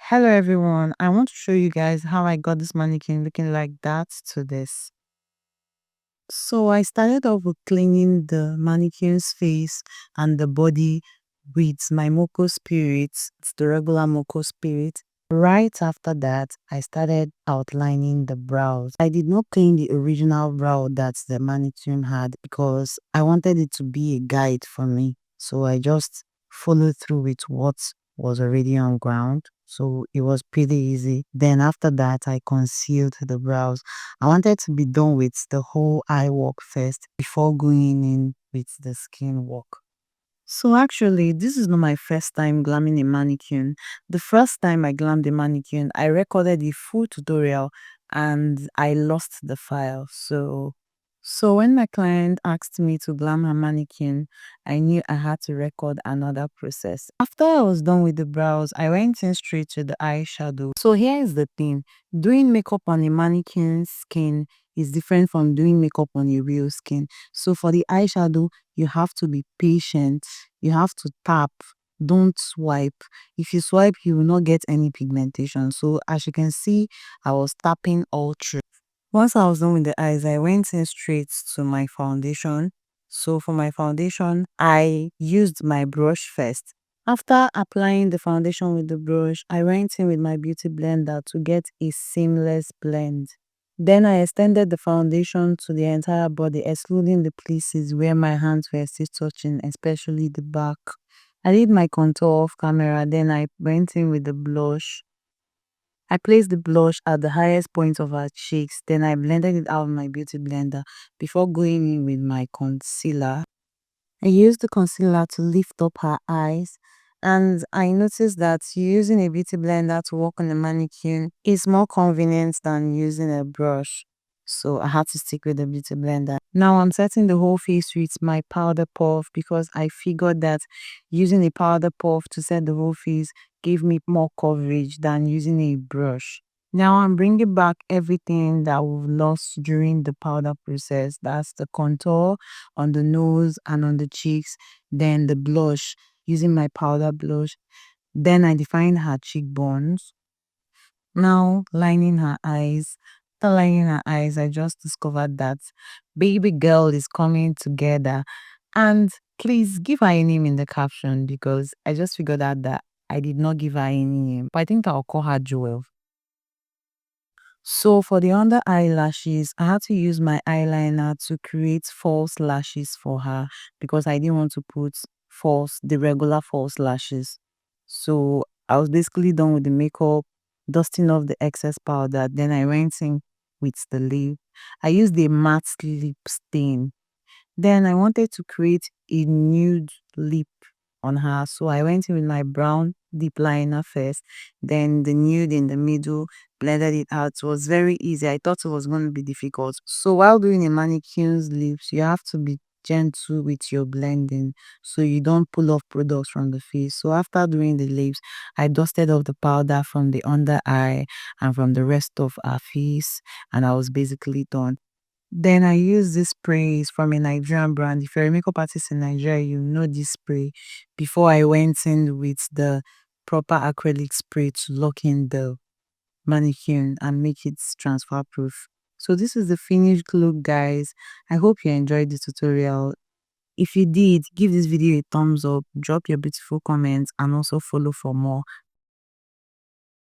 Hello everyone, I want to show you guys how I got this mannequin looking like that to this. So I started off with cleaning the mannequin's face and the body with my Moko spirit, it's the regular Moko spirit. Right after that, I started outlining the brows. I did not clean the original brow that the mannequin had because I wanted it to be a guide for me. So I just followed through with what was already on ground. So it was pretty easy. Then after that, I concealed the brows. I wanted to be done with the whole eye work first before going in with the skin work. So actually, this is not my first time glamming a mannequin. The first time I glammed a mannequin, I recorded a full tutorial and I lost the file. So when my client asked me to glam her mannequin, I knew I had to record another process. After I was done with the brows, I went in straight to the eyeshadow. So here is the thing. Doing makeup on a mannequin's skin is different from doing makeup on a real skin. So for the eyeshadow, you have to be patient. You have to tap. Don't swipe. If you swipe, you will not get any pigmentation. So as you can see, I was tapping all through. Once I was done with the eyes, I went in straight to my foundation. So for my foundation, I used my brush first. After applying the foundation with the brush, I went in with my beauty blender to get a seamless blend. Then I extended the foundation to the entire body, excluding the places where my hands were still touching, especially the back. I did my contour off camera, then I went in with the blush. I placed the blush at the highest point of her cheeks, then I blended it out with my beauty blender before going in with my concealer. I used the concealer to lift up her eyes, and I noticed that using a beauty blender to work on the mannequin is more convenient than using a brush. So I had to stick with the beauty blender. Now I'm setting the whole face with my powder puff because I figured that using a powder puff to set the whole face gave me more coverage than using a brush. Now I'm bringing back everything that we've lost during the powder process. That's the contour on the nose and on the cheeks, then the blush using my powder blush. Then I defined her cheekbones. Now lining her eyes. After lining her eyes, I just discovered that baby girl is coming together. And please give her a name in the caption because I just figured out that I did not give her any name. But I think I'll call her Joel. So for the under eyelashes, I had to use my eyeliner to create false lashes for her because I didn't want to put the regular false lashes. So I was basically done with the makeup, dusting off the excess powder. Then I went in with the lip. I used a matte lip stain. Then I wanted to create a nude lip on her. So I went in with my brown deep liner first, then the nude in the middle, blended it out. It was very easy. I thought it was going to be difficult. So while doing a mannequin's lips, you have to be gentle with your blending so you don't pull off products from the face. So after doing the lips, I dusted off the powder from the under eye and from the rest of her face, and I was basically done. Then I use this spray. It's from a Nigerian brand. If you're a makeup artist in Nigeria, you know this spray. Before I went in with the proper acrylic spray to lock in the mannequin and make it transfer proof. So this is the finished look, guys. I hope you enjoyed the tutorial. If you did, give this video a thumbs up, drop your beautiful comments, and also follow for more.